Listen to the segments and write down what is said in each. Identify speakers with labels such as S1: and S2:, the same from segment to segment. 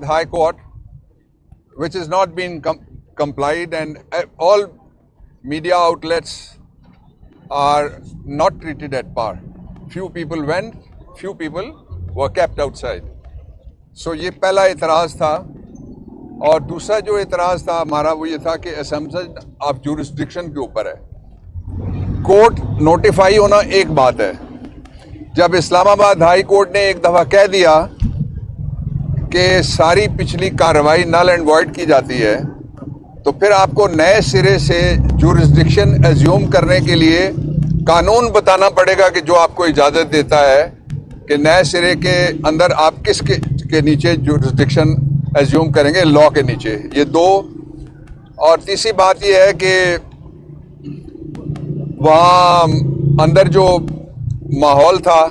S1: High Court, which has not been complied, and all media outlets are not treated at par. Few people went, few people were kept outside. So ये पहला इतराज़ था। और दूसरा जो इतराज़ था हमारा वो ये था कि असम्पशन ऑफ जुरिस्डिक्शन के ऊपर है। कोर्ट नोटिफाई होना एक बात है, जब इस्लामाबाद हाई कोर्ट ने एक दफ़ा कह दिया कि सारी पिछली कार्रवाई नल एंड वॉइड की जाती है, तो फिर आपको नए सिरे से जुरिस्डिक्शन एज्यूम करने के लिए कानून बताना पड़ेगा कि जो आपको इजाज़त देता है कि नए सिरे के अंदर आप किस के नीचे जुरिस्डिक्शन एज्यूम करेंगे, लॉ के नीचे। ये दो। और तीसरी बात ये है कि वहाँ अंदर जो माहौल था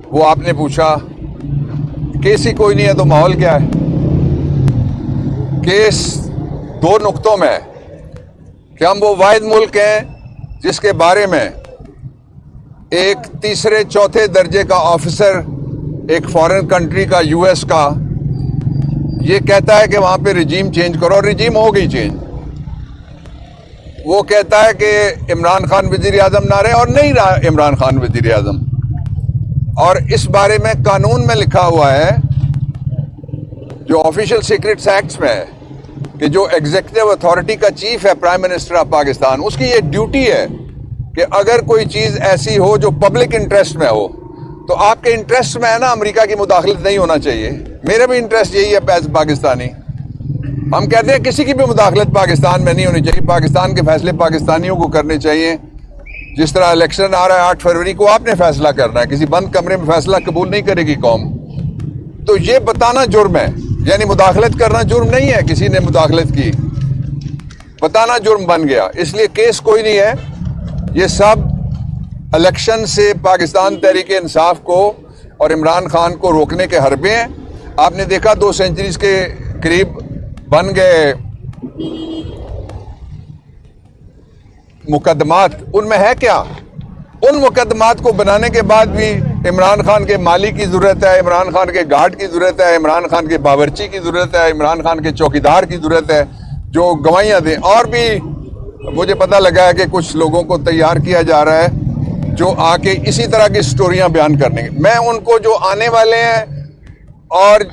S1: वो आपने पूछा, केस ही कोई नहीं है तो माहौल क्या है। केस दो नुक्तों में है कि हम वो वाहिद मुल्क हैं जिसके बारे में एक तीसरे चौथे दर्जे का ऑफिसर एक फॉरेन कंट्री का, यूएस का, ये कहता है कि वहां पे रिजीम चेंज करो, और रिजीम हो गई चेंज। वो कहता है कि इमरान खान वजीर आजम ना रहे, और नहीं रहा इमरान खान वजीर आजम। और इस बारे में कानून में लिखा हुआ है, जो ऑफिशियल सीक्रेट्स एक्ट्स में है, कि जो एग्जीक्यूटिव अथॉरिटी का चीफ है प्राइम मिनिस्टर ऑफ पाकिस्तान, उसकी ये ड्यूटी है कि अगर कोई चीज ऐसी हो जो पब्लिक इंटरेस्ट में हो, तो आपके इंटरेस्ट में है ना, अमेरिका की मुदाखलत नहीं होना चाहिए। मेरा भी इंटरेस्ट यही है एज पाकिस्तानी। हम कहते हैं किसी की भी मुदाखलत पाकिस्तान में नहीं होनी चाहिए, पाकिस्तान के फैसले पाकिस्तानियों को करने चाहिए। जिस तरह इलेक्शन आ रहा है 8 फरवरी को, आपने फैसला करना है, किसी बंद कमरे में फैसला कबूल नहीं करेगी कौम। तो ये बताना जुर्म है, यानी मुदाखलत करना जुर्म नहीं है। किसी ने मुदाखलत की, बताना जुर्म बन गया। इसलिए केस कोई नहीं है, ये सब इलेक्शन से पाकिस्तान तहरीक इंसाफ को और इमरान खान को रोकने के हरबे हैं। आपने देखा 2 सेंचुरीज के करीब बन गए मुकदमात, उनमें है क्या? उन मुकदमात को बनाने के बाद भी इमरान खान के माली की जरूरत है, इमरान खान के गार्ड की जरूरत है, इमरान खान के बावर्ची की जरूरत है, इमरान खान के चौकीदार की जरूरत है जो गवाहियां दें। और भी मुझे पता लगा है कि कुछ लोगों को तैयार किया जा रहा है जो आके इसी तरह की स्टोरियां बयान करने के। मैं उनको जो आने वाले हैं और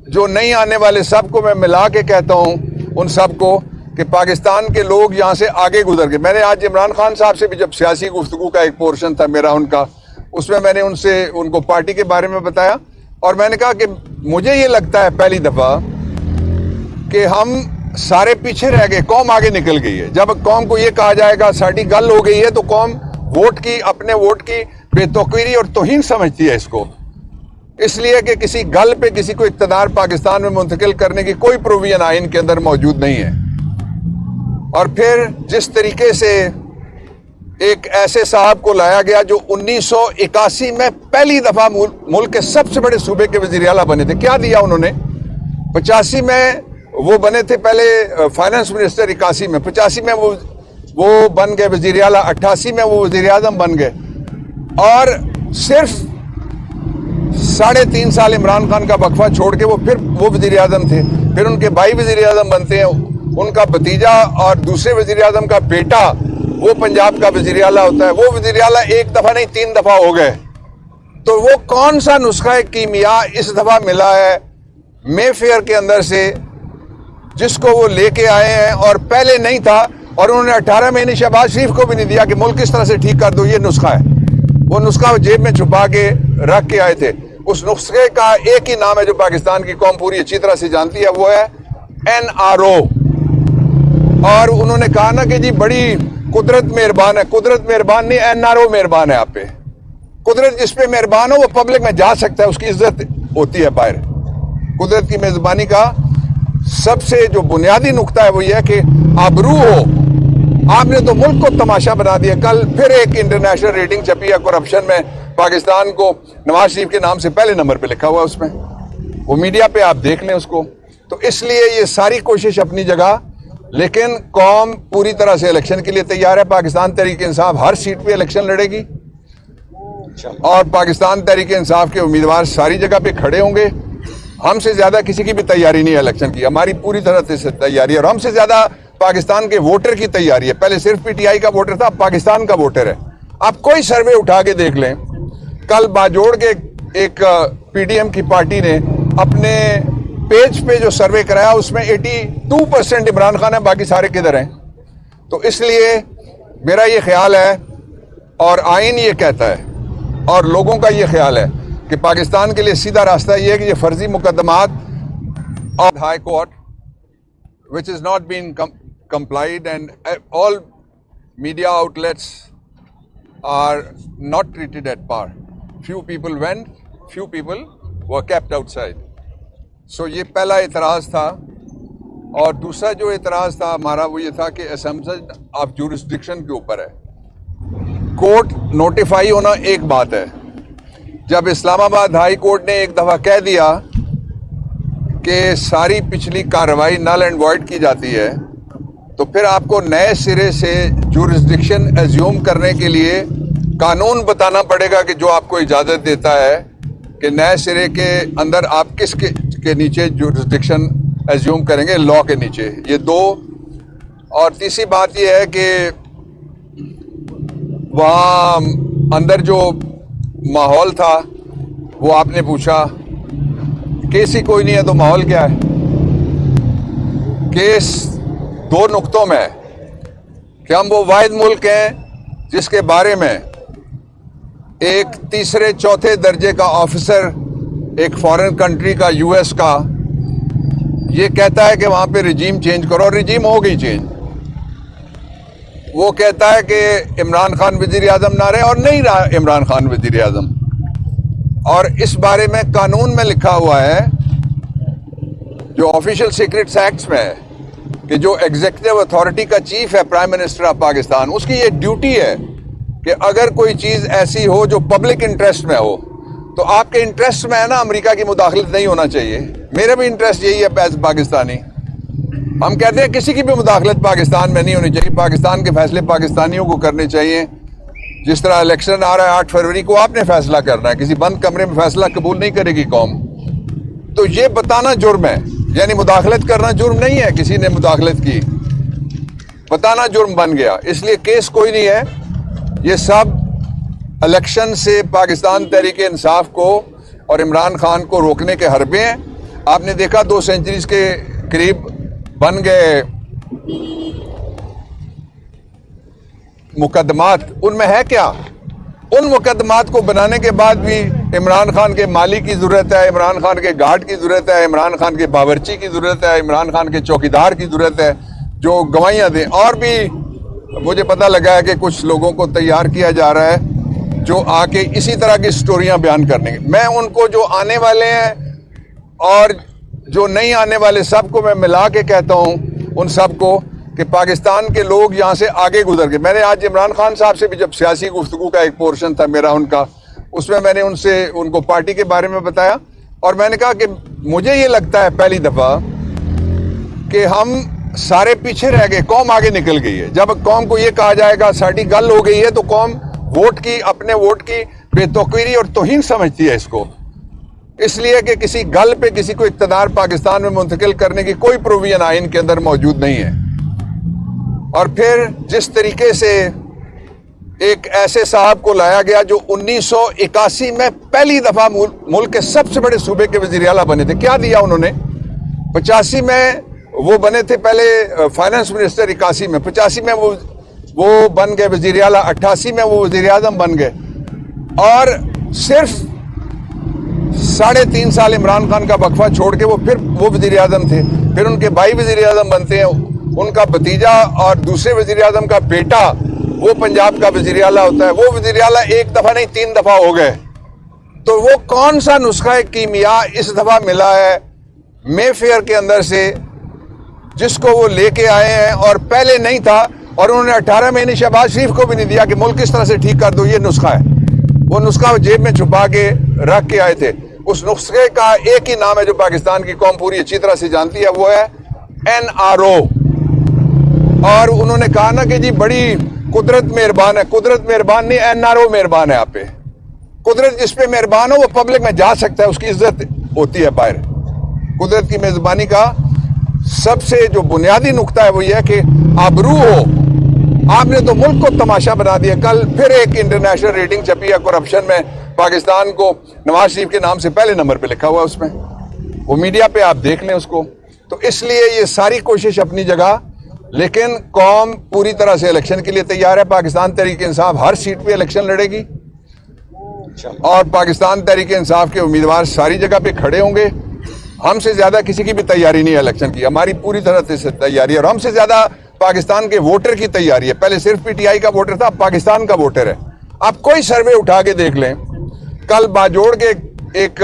S1: जो नहीं आने वाले सबको मैं मिला के कहता हूं, उन सबको, कि पाकिस्तान के लोग यहाँ से आगे गुजर गए। मैंने आज इमरान खान साहब से भी जब सियासी गुफ्तगू का एक पोर्शन था मेरा उनका, उसमें मैंने उनको पार्टी के बारे में बताया, और मैंने कहा कि मुझे ये लगता है पहली दफा कि हम सारे पीछे रह गए, कौम आगे निकल गई है। जब कौम को ये कहा जाएगा साड़ी गल हो गई है, तो कौम वोट की, अपने वोट की बेतौकीरी और तौहीन समझती है इसको। इसलिए कि किसी गल पे किसी को इक्तदार पाकिस्तान में मुंतकिल करने की कोई प्रोविजन आइन के अंदर मौजूद नहीं है। और फिर जिस तरीके से एक ऐसे साहब को लाया गया जो 1981 में पहली दफा मुल्क के सबसे बड़े सूबे के वजीर आला बने थे, क्या दिया उन्होंने? 85 में वो बने थे पहले फाइनेंस मिनिस्टर, 81 में, 85 में वो बन गए वजीर आला, 88 में वो वजीर आजम बन गए। और सिर्फ 3.5 साल इमरान खान का वक्फा छोड़ के फिर वो वजीर आजम थे। फिर उनके भाई वजीर आजम बनते हैं, उनका भतीजा और दूसरे वजीर आजम का बेटा वो पंजाब का वजीर आला होता है। वो वजीर आला एक दफा नहीं 3 दफा हो गए। तो वो कौन सा नुस्खा कीमिया इस दफा मिला है मेफेयर के अंदर से, जिसको वो लेके आए हैं और पहले नहीं था, और उन्होंने 18 महीने शहबाज शरीफ को भी नहीं दिया कि मुल्क किस तरह से ठीक कर दो। ये नुस्खा है, वो नुस्खा जेब में छुपा के रख के आए थे। उस नुस्खे का एक ही नाम है जो पाकिस्तान की कौम पूरी अच्छी तरह से जानती है, वो है NRO। और उन्होंने कहा ना कि जी बड़ी कुदरत मेहरबान है। कुदरत मेहरबान नहीं, NRO मेहरबान है आप पे। कुदरत जिस पे मेहरबान हो वो पब्लिक में जा सकता है, उसकी इज्जत होती है बाहर। कुदरत की मेजबानी का सबसे जो बुनियादी नुक्ता है वो ये है कि आबरू हो। आपने तो मुल्क को तमाशा बना दिया। कल फिर एक इंटरनेशनल रेटिंग छपी है करप्शन में, पाकिस्तान को नवाज शरीफ के नाम से पहले नंबर पे लिखा हुआ है उसमें, वो मीडिया पे आप देख लें उसको। तो इसलिए ये सारी कोशिश अपनी जगह, लेकिन कौम पूरी तरह से इलेक्शन के लिए तैयार है। पाकिस्तान तहरीक इंसाफ हर सीट पे इलेक्शन लड़ेगी और पाकिस्तान तहरीक इंसाफ के उम्मीदवार सारी जगह पे खड़े होंगे। हमसे ज्यादा किसी की भी तैयारी नहीं है इलेक्शन की, हमारी पूरी तरह से तैयारी है और हमसे ज्यादा पाकिस्तान के वोटर की तैयारी है। पहले सिर्फ पीटीआई का वोटर था, अब पाकिस्तान का वोटर है। आप कोई सर्वे उठा के देख लें, कल बाजोड़ के एक पीडीएम की पार्टी ने अपने पेज पे जो सर्वे कराया उसमें 82% इमरान खान है, बाकी सारे किधर हैं। तो इसलिए मेरा ये ख्याल है और आइन ये कहता है और लोगों का ये ख्याल है कि पाकिस्तान के लिए सीधा रास्ता ये है कि ये फर्जी मुकदमात और high court which is not being complied and all media outlets are not treated at par. Few people went, few people were kept outside. So ये पहला इतराज़ था। और दूसरा जो इतराज़ था हमारा वो ये था कि assumption of jurisdiction के ऊपर है। कोर्ट नोटिफाई होना एक बात है, जब इस्लामाबाद हाई कोर्ट ने एक दफ़ा कह दिया कि सारी पिछली कार्रवाई नल एंड वॉइड की जाती है, तो फिर आपको नए सिरे से जुरिस्डिक्शन एज्यूम करने के लिए कानून बताना पड़ेगा कि जो आपको इजाज़त देता है कि नए सिरे के अंदर आप किस के नीचे जुरिस्डिक्शन एज्यूम करेंगे, लॉ के नीचे। ये दो। और तीसरी बात यह है कि वहाँ अंदर जो माहौल था वो आपने पूछा, केस ही कोई नहीं है तो माहौल क्या है। केस दो नुक्तों में है कि हम वो वाहिद मुल्क हैं जिसके बारे में एक तीसरे चौथे दर्जे का ऑफिसर एक फॉरेन कंट्री का, यूएस का, ये कहता है कि वहां पे रिजीम चेंज करो, और रिजीम हो गई चेंज। वो कहता है कि इमरान खान वजीर आजम ना रहे, और नहीं रहा इमरान खान वजीर आजम। और इस बारे में कानून में लिखा हुआ है, जो ऑफिशियल सीक्रेट्स एक्ट में है, कि जो एग्जीक्यूटिव अथॉरिटी का चीफ है प्राइम मिनिस्टर ऑफ पाकिस्तान, उसकी ये ड्यूटी है कि अगर कोई चीज़ ऐसी हो जो पब्लिक इंटरेस्ट में हो, तो आपके इंटरेस्ट में है ना अमेरिका की मुदाखलत नहीं होना चाहिए। मेरा भी इंटरेस्ट यही है एज पाकिस्तानी। हम कहते हैं किसी की भी मुदाखलत पाकिस्तान में नहीं होनी चाहिए, पाकिस्तान के फैसले पाकिस्तानियों को करने चाहिए। जिस तरह इलेक्शन आ रहा है 8 फरवरी को, आपने फैसला करना है, किसी बंद कमरे में फैसला कबूल नहीं करेगी कौम। तो ये बताना जुर्म है, यानी मुदाखलत करना जुर्म नहीं है, किसी ने मुदाखलत की, बताना जुर्म बन गया। इसलिए केस कोई नहीं है, ये सब इलेक्शन से पाकिस्तान तहरीक इंसाफ को और इमरान खान को रोकने के हरबे हैं। आपने देखा 2 सेंचुरीज के करीब बन गए मुकदमात, उनमें है क्या? उन मुकदमात को बनाने के बाद भी इमरान खान के माली की ज़रूरत है, इमरान खान के गार्ड की ज़रूरत है, इमरान खान के बावर्ची की ज़रूरत है, इमरान खान के चौकीदार की ज़रूरत है जो गवाहियाँ दें। और भी मुझे पता लगा है कि कुछ लोगों को तैयार किया जा रहा है जो आके इसी तरह की स्टोरियाँ बयान करने के। मैं उनको जो आने वाले हैं और जो नहीं आने वाले सबको मैं मिला के कहता हूँ, उन सबको, कि पाकिस्तान के लोग यहाँ से आगे गुजर गए। मैंने आज इमरान खान साहब से भी जब सियासी गुफ्तगू का एक पोर्शन था मेरा उनका, उसमें मैंने उनको पार्टी के बारे में बताया और मैंने कहा कि मुझे ये लगता है पहली दफ़ा कि हम सारे पीछे रह गए, कौम आगे निकल गई है। जब कौम को ये कहा जाएगा साड़ी गल हो गई है, तो कौम वोट की, अपने वोट की बेतौकीरी और तौहीन समझती है इसको। इसलिए कि किसी गल पे किसी को इक़्तिदार पाकिस्तान में मुंतकिल करने की कोई प्रोविजन आइन के अंदर मौजूद नहीं है। और फिर जिस तरीके से एक ऐसे साहब को लाया गया जो 1981 में पहली दफा मुल्क के सबसे बड़े सूबे के वज़ीर आला बने थे, क्या दिया उन्होंने? 85 में वो बने थे पहले फाइनेंस मिनिस्टर, 81 में, 85 में वो बन गए वज़ीर आला, 88 में वो वज़ीर आज़म बन गए। और सिर्फ 3.5 साल इमरान खान का वक्फा छोड़ के फिर वो वज़ीर आज़म थे। फिर उनके भाई वज़ीर आज़म बनते हैं, उनका भतीजा और दूसरे वज़ीर आज़म का बेटा वो पंजाब का वज़ीर आला होता है। वो वज़ीर आला एक दफ़ा नहीं 3 दफ़ा हो गए। तो वो कौन सा नुस्खा कीमिया इस दफ़ा मिला है मेफेयर के अंदर से, जिसको वो लेके आए हैं और पहले नहीं था। और उन्होंने 18 महीने शहबाज शरीफ को भी नहीं दिया कि मुल्क किस तरह से ठीक कर दो, ये नुस्खा है। वो नुस्खा जेब में छुपा के रख के आए थे। उस नुस्खे का एक ही नाम है जो पाकिस्तान की कौम पूरी अच्छी तरह से जानती है, वो है NRO। और उन्होंने कहा ना कि जी बड़ी कुदरत मेहरबान है। कुदरत मेहरबान नहीं, NRO मेहरबान है। आप पे कुदरत जिस पे मेहरबान हो वो पब्लिक में जा सकता है, उसकी इज्जत होती है बाहर। कुदरत की मेजबानी का सबसे जो बुनियादी नुक्ता है वो ये है कि आबरू हो। आपने तो मुल्क को तमाशा बना दिया। कल फिर एक इंटरनेशनल रेटिंग छपी है करप्शन में, पाकिस्तान को नवाज शरीफ के नाम से पहले नंबर पे लिखा हुआ है उसमें, वो मीडिया पे आप देख लें उसको। तो इसलिए ये सारी कोशिश अपनी जगह, लेकिन कौम पूरी तरह से इलेक्शन के लिए तैयार है। पाकिस्तान तहरीक इंसाफ हर सीट पे इलेक्शन लड़ेगी और पाकिस्तान तहरीक इंसाफ के उम्मीदवार सारी जगह पे खड़े होंगे। हमसे ज्यादा किसी की भी तैयारी नहीं है इलेक्शन की, हमारी पूरी तरह से तैयारी है। और हमसे ज्यादा पाकिस्तान के वोटर की तैयारी है। पहले सिर्फ पीटीआई का वोटर था, अब पाकिस्तान का वोटर है। आप कोई सर्वे उठा के देख लें, कल बाजोड़ के एक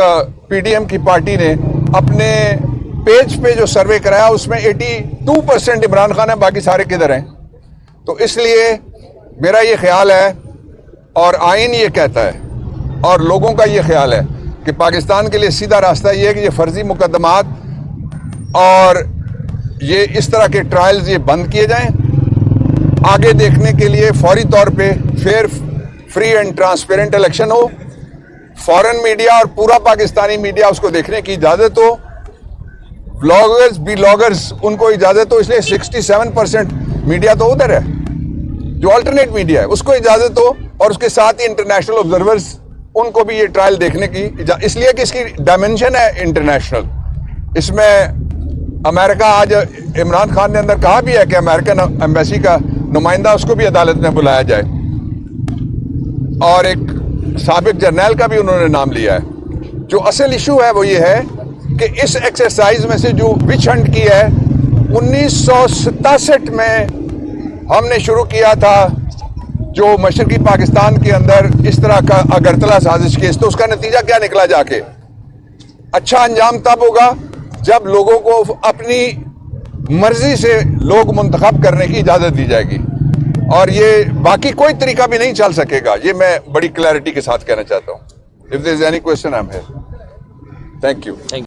S1: पीडीएम की पार्टी ने अपने पेज पे जो सर्वे कराया उसमें 82% इमरान खान है, बाकी सारे किधर हैं। तो इसलिए मेरा ये ख्याल है और आइन ये कहता है और लोगों का ये ख्याल है कि पाकिस्तान के लिए सीधा रास्ता ये है कि ये फर्जी मुकदमात और ये इस तरह के ट्रायल्स ये बंद किए जाएं। आगे देखने के लिए फौरी तौर पे fair, free and transparent election हो। फॉरेन मीडिया और पूरा पाकिस्तानी मीडिया उसको देखने की इजाजत हो। ब्लॉगर्स, ब्लॉगर्स उनको इजाजत हो। इसलिए 67% मीडिया तो उधर है जो अल्टरनेट मीडिया है, उसको इजाजत हो। और उसके साथ ही इंटरनेशनल ऑब्जर्वर्स, उनको भी ये ट्रायल देखने की इसलिए कि इसकी डायमेंशन है इंटरनेशनल। इसमें अमेरिका, आज इमरान खान ने अंदर कहा भी है कि अमेरिकन एम्बेसी का नुमाइंदा उसको भी अदालत में बुलाया जाए और एक साबिक जर्नैल का भी उन्होंने नाम लिया है। जो असल इशू है वो ये है कि इस एक्सरसाइज में से जो विच हंट की है 1967 में हमने शुरू किया था, जो मशरकी पाकिस्तान के अंदर इस तरह का अगरतला साजिश केस, तो उसका नतीजा क्या निकला जाके? अच्छा अंजाम तब होगा जब लोगों को अपनी मर्जी से लोग मुंतखब करने की इजाजत दी जाएगी और ये बाकी कोई तरीका भी नहीं चल सकेगा। ये मैं बड़ी क्लैरिटी के साथ कहना चाहता हूँ। If there is any question I am here. Thank you.